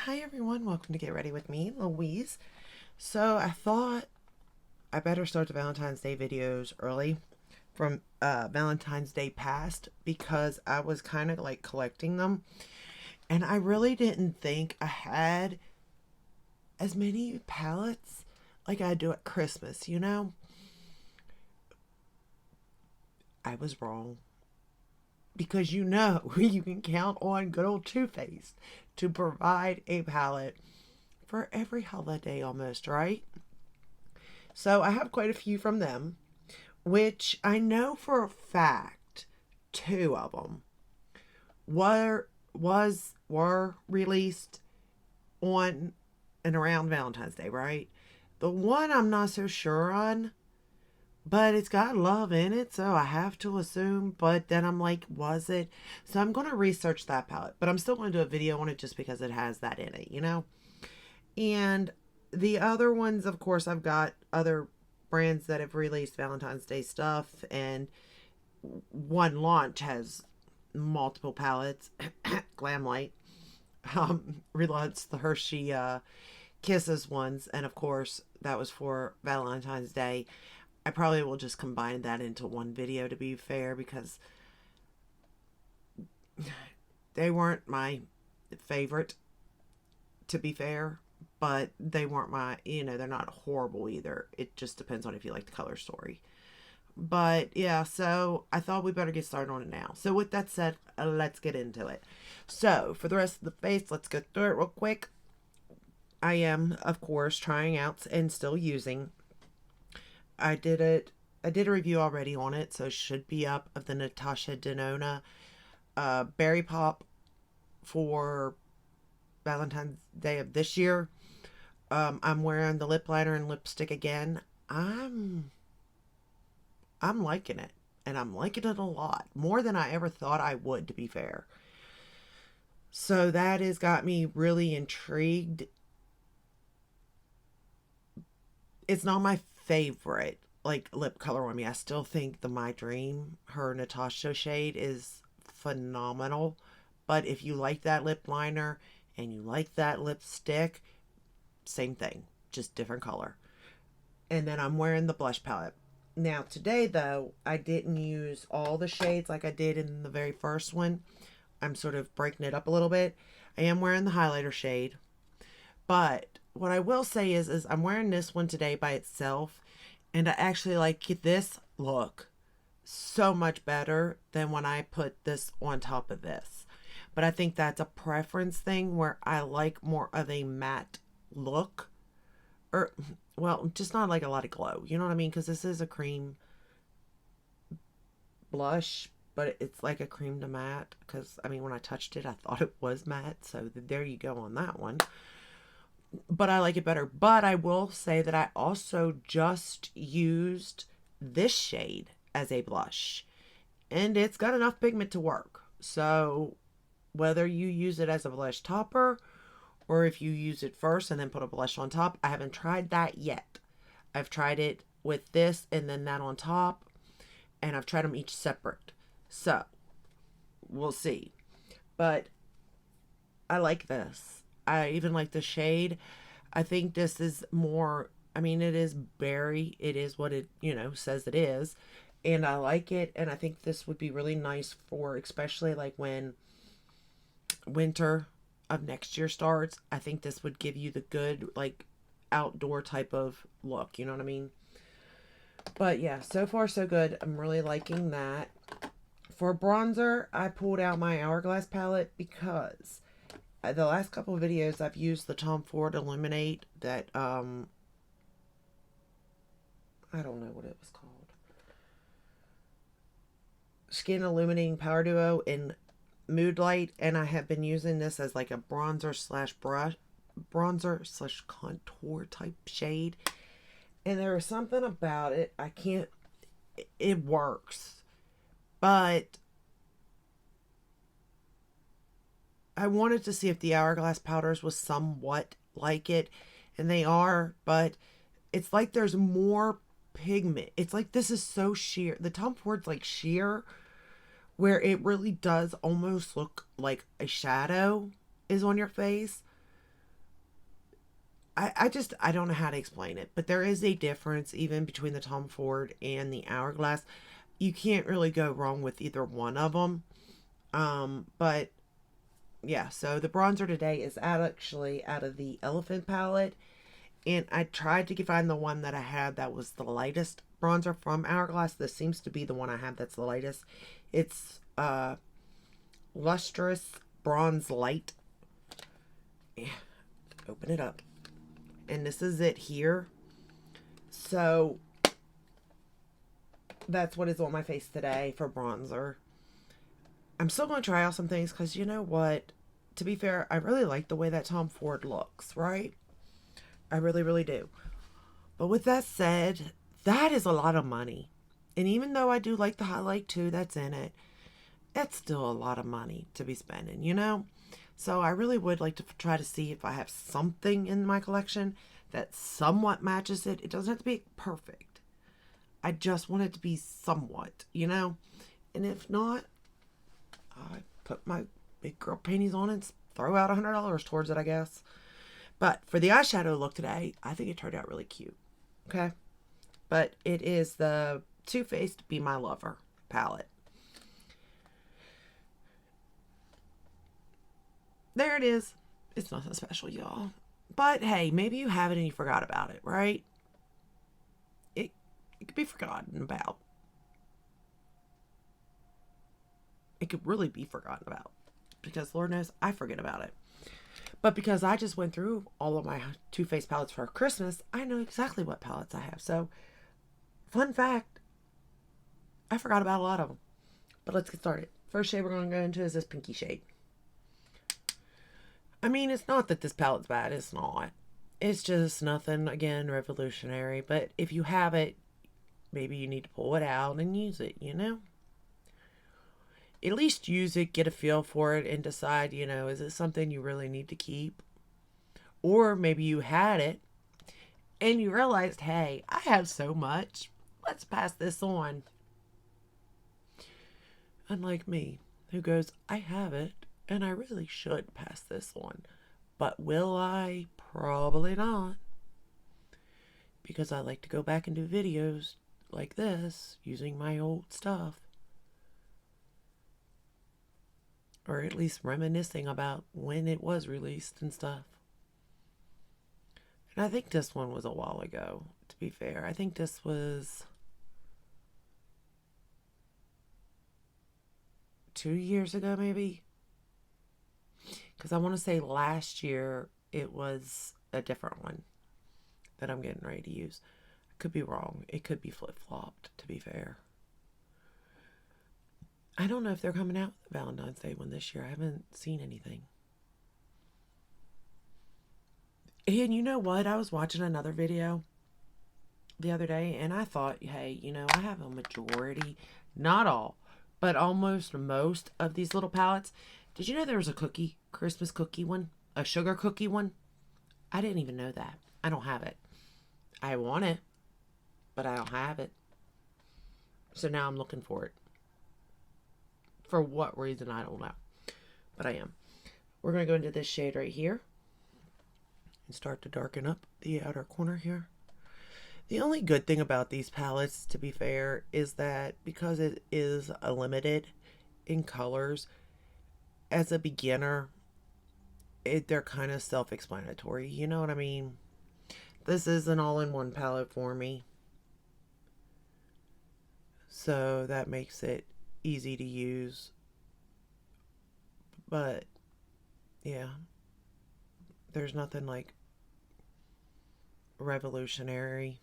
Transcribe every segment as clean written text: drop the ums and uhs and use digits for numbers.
Hi everyone, welcome to Get Ready with me, Louise. So I thought I better start the Valentine's Day videos early from Valentine's Day past because I was kind of like collecting them and I really didn't think I had as many palettes like I do at Christmas, you know? I was wrong because you can count on good old Too Faced to provide a palette for every holiday almost, right? So I have quite a few from them, which I know for a fact two of them were released on and around Valentine's Day, right? The one I'm not so sure on, but it's got love in it, so I have to assume. But then I'm like, was it? So I'm going to research that palette, but I'm still going to do a video on it just because it has that in it, you know? And the other ones, of course, I've got other brands that have released Valentine's Day stuff, and one launch has multiple palettes. Glamlight relaunched the Hershey Kisses ones, and of course, that was for Valentine's Day. I probably will just combine that into one video to be fair because they weren't my favorite, to be fair, but they weren't they're not horrible either. It just depends on if you like the color story. But yeah, so I thought we better get started on it now. So with that said, let's get into it. So for the rest of the face, let's go through it real quick. I am, of course, trying out and still using. I did a review already on it, so it should be up, of the Natasha Denona Berry Pop for Valentine's Day of this year. I'm wearing the lip liner and lipstick again. I'm liking it, and I'm liking it a lot more than I ever thought I would, to be fair. So that has got me really intrigued. It's not my favorite like lip color on me. I still think the My Dream, her Natasha shade, is phenomenal. But if you like that lip liner and you like that lipstick, same thing, just different color. And then I'm wearing the blush palette. Now today though, I didn't use all the shades like I did in the very first one. I'm sort of breaking it up a little bit. I am wearing the highlighter shade. But what I will say is I'm wearing this one today by itself, and I actually like this look so much better than when I put this on top of this. But I think that's a preference thing where I like more of a matte look, or well, just not like a lot of glow. You know what I mean? Because this is a cream blush, but it's like a cream to matte. Because I mean, when I touched it, I thought it was matte. So there you go on that one. But I like it better. But I will say that I also just used this shade as a blush, and it's got enough pigment to work. So whether you use it as a blush topper or if you use it first and then put a blush on top, I haven't tried that yet. I've tried it with this and then that on top, and I've tried them each separate. So we'll see. But I like this. I even like the shade. I think this is more, I mean, it is berry. It is what it, says it is. And I like it. And I think this would be really nice for, especially like when winter of next year starts. I think this would give you the good, like, outdoor type of look. You know what I mean? But yeah, so far so good. I'm really liking that. For bronzer, I pulled out my Hourglass palette because the last couple of videos I've used the Tom Ford Illuminate that I don't know what it was called, Skin Illuminating Power Duo in Mood Light, and I have been using this as like a bronzer slash contour type shade, and there is something about it, it works, but I wanted to see if the Hourglass powders was somewhat like it, and they are, but it's like there's more pigment. It's like this is so sheer. The Tom Ford's like sheer, where it really does almost look like a shadow is on your face. I don't know how to explain it, but there is a difference even between the Tom Ford and the Hourglass. You can't really go wrong with either one of them. But yeah, so the bronzer today is actually out of the Elephant palette. And I tried to find the one that I had that was the lightest bronzer from Hourglass. This seems to be the one I have that's the lightest. It's Lustrous Bronze Light. Yeah, open it up. And this is it here. So that's what is on my face today for bronzer. I'm still going to try out some things because you know what? To be fair, I really like the way that Tom Ford looks, right? I really, really do. But with that said, that is a lot of money. And even though I do like the highlight too that's in it, it's still a lot of money to be spending, you know? So I really would like to try to see if I have something in my collection that somewhat matches it. It doesn't have to be perfect. I just want it to be somewhat, you know? And if not, I put my big girl panties on and throw out $100 towards it, I guess. But for the eyeshadow look today, I think it turned out really cute. Okay? But it is the Too Faced Be My Lover palette. There it is. It's nothing special, y'all. But hey, maybe you have it and you forgot about it, right? It could be forgotten about. It could really be forgotten about. Because Lord knows I forget about it. But because I just went through all of my Too Faced palettes for Christmas, I know exactly what palettes I have. So, fun fact, I forgot about a lot of them. But let's get started. First shade we're going to go into is this pinky shade. I mean, it's not that this palette's bad. It's not. It's just nothing, again, revolutionary. But if you have it, maybe you need to pull it out and use it, you know? At least use it, get a feel for it, and decide, you know, is it something you really need to keep? Or maybe you had it, and you realized, hey, I have so much. Let's pass this on. Unlike me, who goes, I have it, and I really should pass this on. But will I? Probably not. Because I like to go back and do videos like this using my old stuff. Or at least reminiscing about when it was released and stuff. And I think this one was a while ago, to be fair. I think this was 2 years ago, maybe. Because I want to say last year it was a different one that I'm getting ready to use. I could be wrong. It could be flip-flopped, to be fair. I don't know if they're coming out with the Valentine's Day one this year. I haven't seen anything. And you know what? I was watching another video the other day, and I thought, hey, you know, I have a majority, not all, but almost most of these little palettes. Did you know there was a Christmas cookie one? A sugar cookie one? I didn't even know that. I don't have it. I want it, but I don't have it. So now I'm looking for it. For what reason, I don't know. But I am. We're going to go into this shade right here. And start to darken up the outer corner here. The only good thing about these palettes, to be fair, is that because it is a limited in colors, as a beginner, they're kind of self-explanatory. You know what I mean? This is an all-in-one palette for me. So that makes it easy to use. But yeah, there's nothing like revolutionary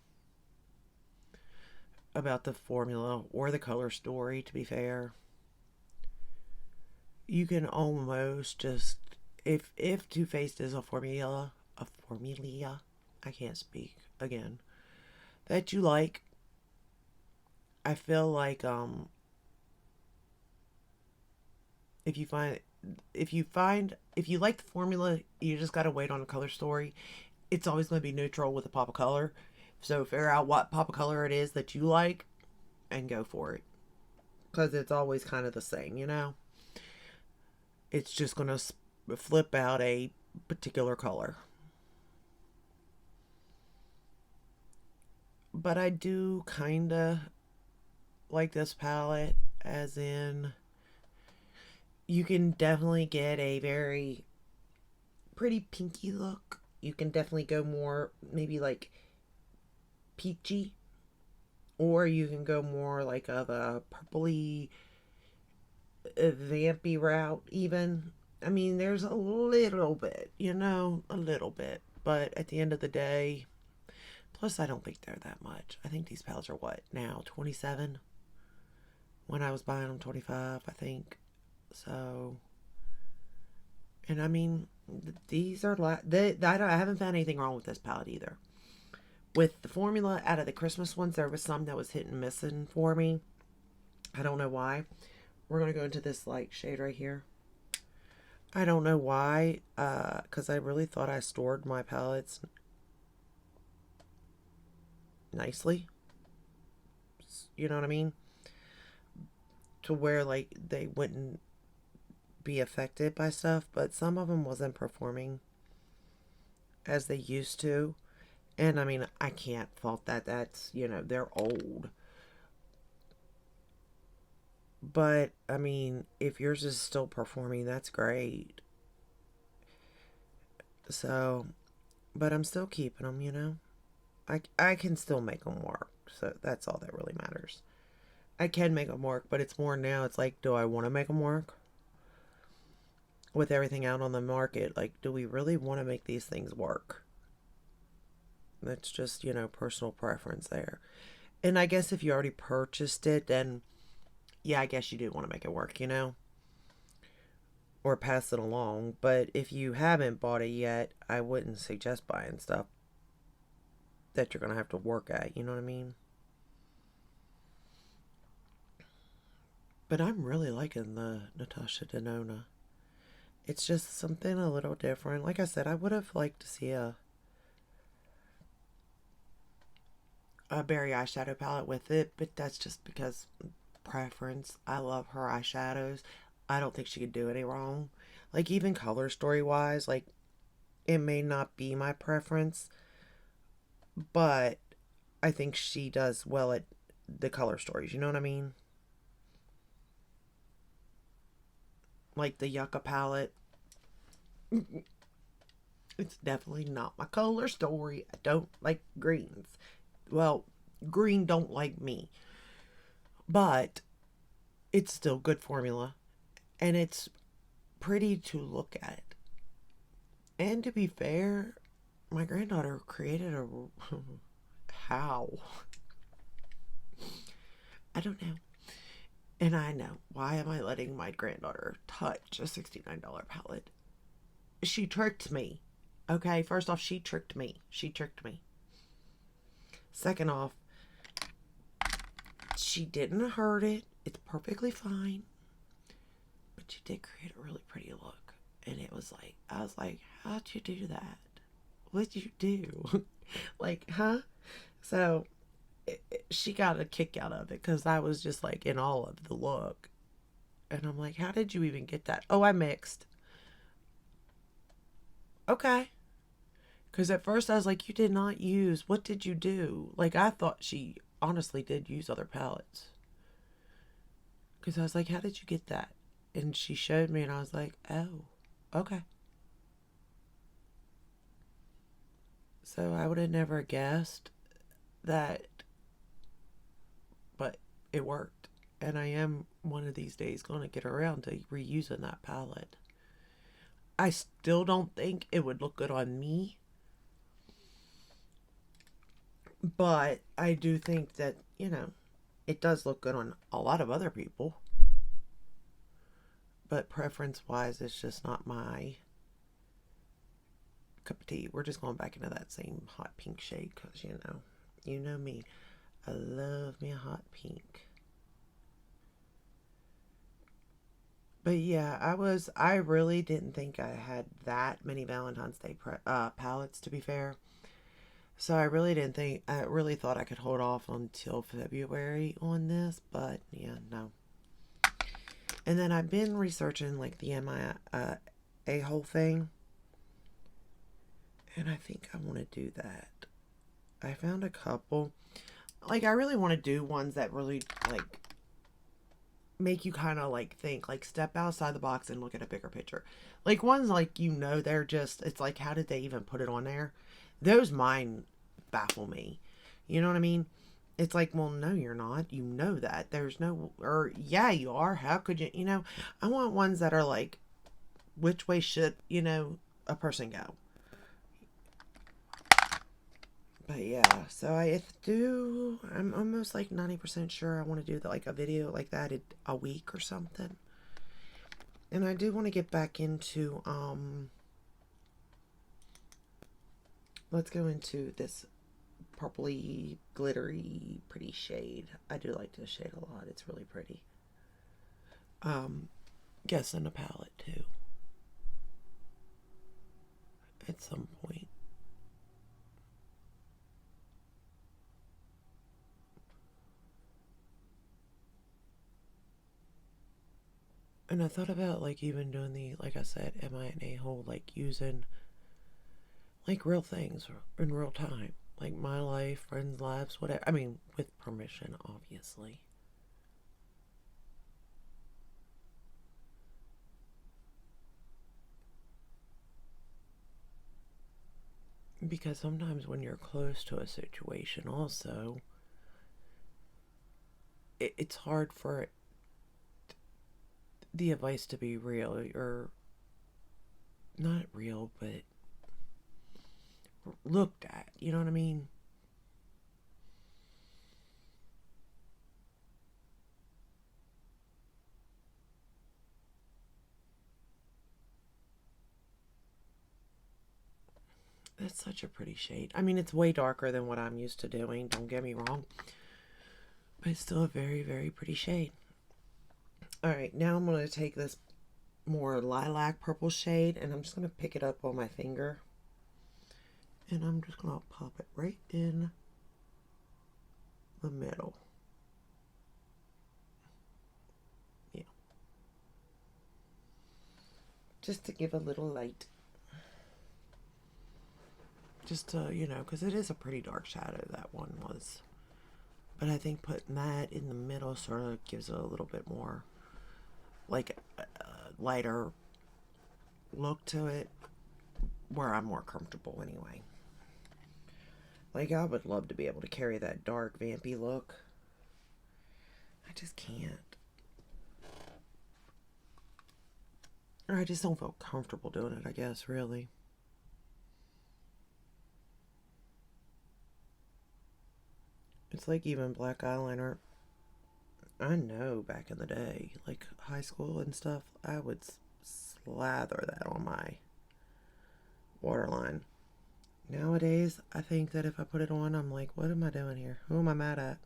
about the formula or the color story, to be fair. You can almost just, if Too Faced is a formula, I can't speak again, that you like, I feel like if you like the formula, you just gotta wait on a color story. It's always going to be neutral with a pop of color. So figure out what pop of color it is that you like and go for it. Because it's always kind of the same, you know? It's just going to flip out a particular color. but I do kind of like this palette, as in, you can definitely get a very pretty pinky look. You can definitely go more, maybe like peachy, or you can go more like of a purpley, vampy route, even. I mean, there's a little bit, a little bit. But at the end of the day, plus, I don't think they're that much. I think these palettes are what now, 27? When I was buying them, 25, I think. So, and I mean, these are I haven't found anything wrong with this palette either. With the formula out of the Christmas ones, there was some that was hit and missing for me. I don't know why. We're gonna go into this light shade right here. I don't know why, because I really thought I stored my palettes nicely. You know what I mean? To where like they wouldn't be affected by stuff, but some of them wasn't performing as they used to. And I mean, I can't fault that. That's, they're old. But I mean, if yours is still performing, that's great. So, but I'm still keeping them. I can still make them work. So that's all that really matters. I can make them work, but it's more now. It's like, do I want to make them work? With everything out on the market, like, do we really want to make these things work? That's just, personal preference there. And I guess if you already purchased it, then yeah, I guess you do want to make it work, or pass it along. But if you haven't bought it yet, I wouldn't suggest buying stuff that you're going to have to work at, you know what I mean? But I'm really liking the Natasha Denona. It's just something a little different. Like I said, I would have liked to see a berry eyeshadow palette with it, but that's just because preference. I love her eyeshadows. I don't think she could do any wrong. Like, even color story wise, like, it may not be my preference, but I think she does well at the color stories. You know what I mean? Like the Yucca palette. It's definitely not my color story. I don't like greens. Well, green don't like me. But it's still good formula. And it's pretty to look at. And to be fair, my granddaughter created a. How? I don't know. And I know. Why am I letting my granddaughter touch a $69 palette? She tricked me. Okay, first off, she tricked me. She tricked me. Second off, she didn't hurt it. It's perfectly fine. But she did create a really pretty look. And it was like, I was like, how'd you do that? What'd you do? Like, huh? So she got a kick out of it because I was just like in awe of the look. And I'm like, how did you even get that? Oh, I mixed. Okay. Because at first I was like, you did not use, what did you do? Like, I thought she honestly did use other palettes. Because I was like, how did you get that? And she showed me, and I was like, oh, okay. So I would have never guessed that, but it worked. And I am one of these days going to get around to reusing that palette. I still don't think it would look good on me, but I do think that, it does look good on a lot of other people. But preference wise, it's just not my cup of tea. We're just going back into that same hot pink shade because, you know me. I love me a hot pink. But yeah, I really didn't think I had that many Valentine's Day palettes, to be fair. So I really thought I could hold off until February on this, but yeah, no. And then I've been researching like the a whole thing, and I think I want to do that. I found a couple. Like, I really want to do ones that really, like, make you kind of, like, think, like, step outside the box and look at a bigger picture. Like, ones, like, they're just, it's like, how did they even put it on there? Those mine baffle me. You know what I mean? It's like, well, no, you're not. You know that. There's no, or, yeah, you are. How could you, I want ones that are like, which way should, a person go? But yeah, so I'm almost like 90% sure I want to do like a video like that in a week or something. And I do want to get back into, let's go into this purpley, glittery, pretty shade. I do like this shade a lot. It's really pretty. Guess in a palette too. At some point. And I thought about like even doing like I said, am I an a-hole, like using like real things in real time. Like my life, friends' lives, whatever. I mean, with permission, obviously. Because sometimes when you're close to a situation, also, it's hard for the advice to be real, or not real, but looked at. You know what I mean? That's such a pretty shade. I mean, it's way darker than what I'm used to doing, don't get me wrong. But it's still a very, very pretty shade. Alright, now I'm going to take this more lilac purple shade and I'm just going to pick it up on my finger. And I'm just going to pop it right in the middle. Yeah. Just to give a little light. Just to, because it is a pretty dark shadow, that one was. But I think putting that in the middle sort of gives it a little bit more, like, a lighter look to it, where I'm more comfortable anyway. Like, I would love to be able to carry that dark, vampy look. I just can't. Or I just don't feel comfortable doing it, I guess, really. It's like even black eyeliner. I know back in the day, like high school and stuff, I would slather that on my waterline. Nowadays, I think that if I put it on, I'm like, what am I doing here? Who am I mad at?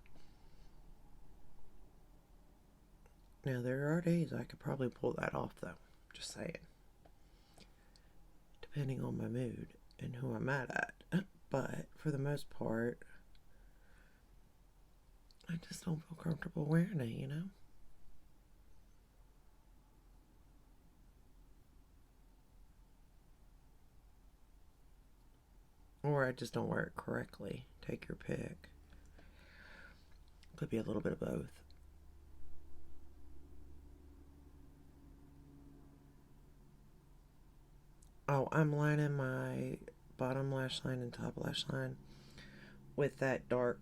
Now, there are days I could probably pull that off, though. Just saying. Depending on my mood and who I'm mad at. But for the most part, I just don't feel comfortable wearing it, Or I just don't wear it correctly. Take your pick. Could be a little bit of both. Oh, I'm lining my bottom lash line and top lash line with that dark,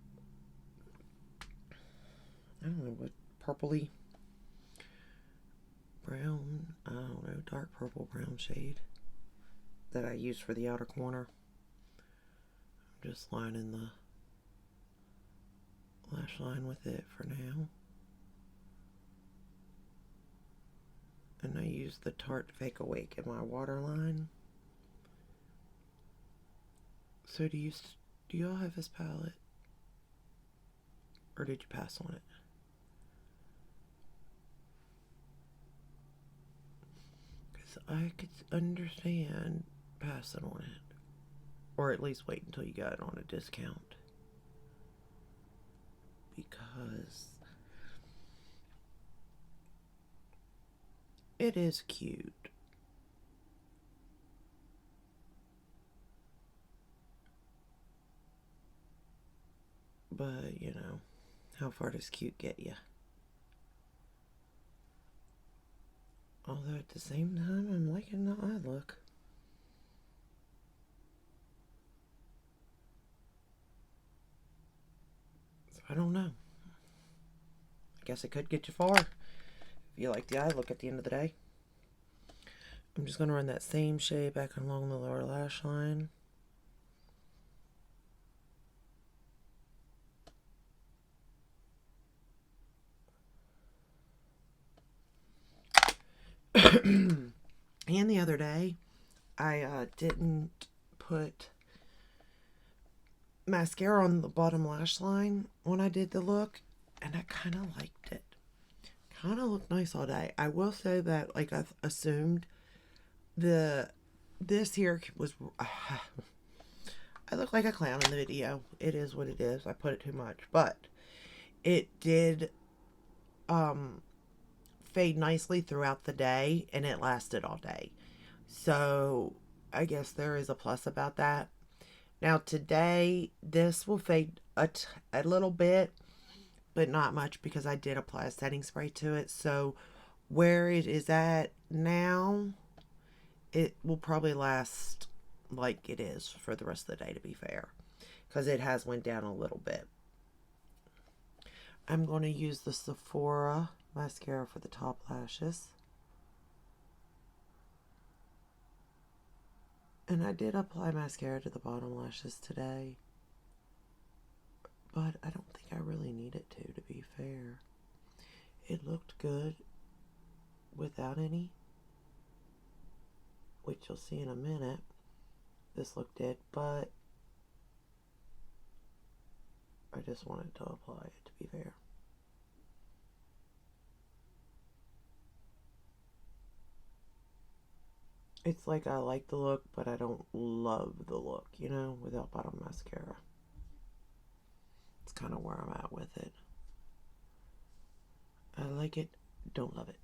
I don't know what, purpley brown, I don't know, dark purple brown shade that I use for the outer corner. I'm just lining the lash line with it for now. And I use the Tarte Fake Awake in my waterline. So do y'all have this palette? Or did you pass on it? Because I could understand passing on it. Or at least wait until you got it on a discount. Because it is cute. But, how far does cute get you? Although at the same time, I'm liking the eye look. So I don't know. I guess it could get you far if you like the eye look at the end of the day. I'm just going to run that same shade back along the lower lash line. And the other day, I didn't put mascara on the bottom lash line when I did the look, and I kind of liked it. Kind of looked nice all day. I will say that, like I assumed, this here was I look like a clown in the video. It is what it is. I put it too much, but it did fade nicely throughout the day, and it lasted all day. So I guess there is a plus about that. Now today, this will fade a little bit, but not much because I did apply a setting spray to it. So where it is at now, it will probably last like it is for the rest of the day, to be fair, because it has went down a little bit. I'm going to use the Sephora mascara for the top lashes. And I did apply mascara to the bottom lashes today, but I don't think I really need it to be fair. It looked good without any, which you'll see in a minute. This looked good, but I just wanted to apply it, to be fair. It's like I like the look, but I don't love the look, without bottom mascara. It's kind of where I'm at with it. I like it, don't love it.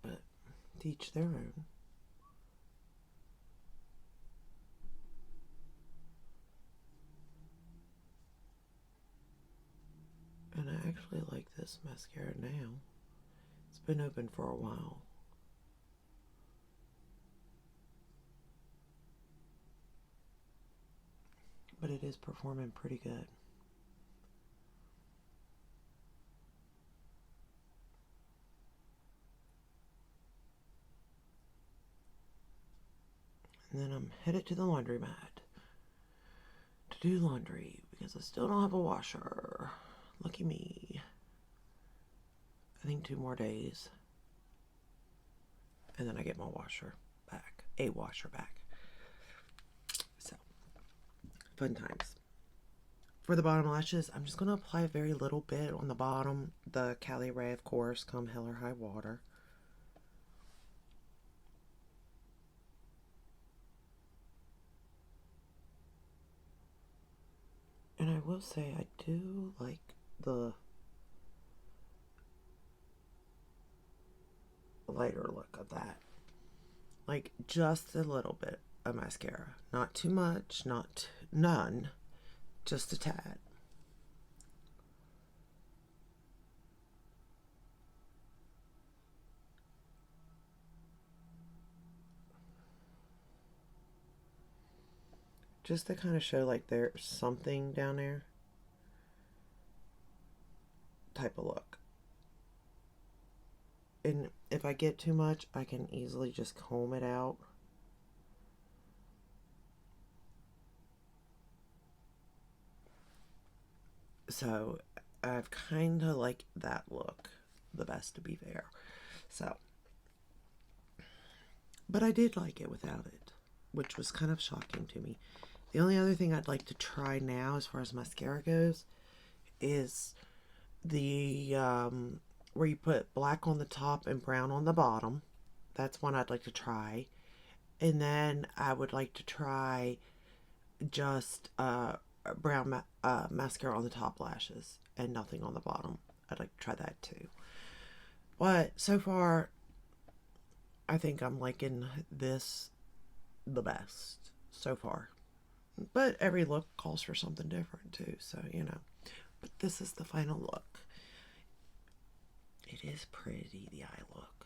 But to each their own. And I actually like this mascara now. It's been open for a while. But it is performing pretty good. And then I'm headed to the laundromat to do laundry because I still don't have a washer. Lucky me. I think 2 more days. And then I get my washer back. A washer back. So, fun times. For the bottom lashes, I'm just going to apply a very little bit on the bottom. The Cali Ray, of course, come hell or high water. And I will say I do like the lighter look of that. Like just a little bit of mascara. Not too much, none, just a tad. Just to kind of show like there's something down there type of look. And if I get too much, I can easily just comb it out. So I've kind of like that look the best, to be fair. So, but I did like it without it, which was kind of shocking to me. The only other thing I'd like to try now as far as mascara goes is the where you put black on the top and brown on the bottom. That's one I'd like to try. And then I would like to try just brown mascara on the top lashes and nothing on the bottom. I'd like to try that too. But so far, I think I'm liking this the best so far. But every look calls for something different too, so you know. But this is the final look. It is pretty, the eye look.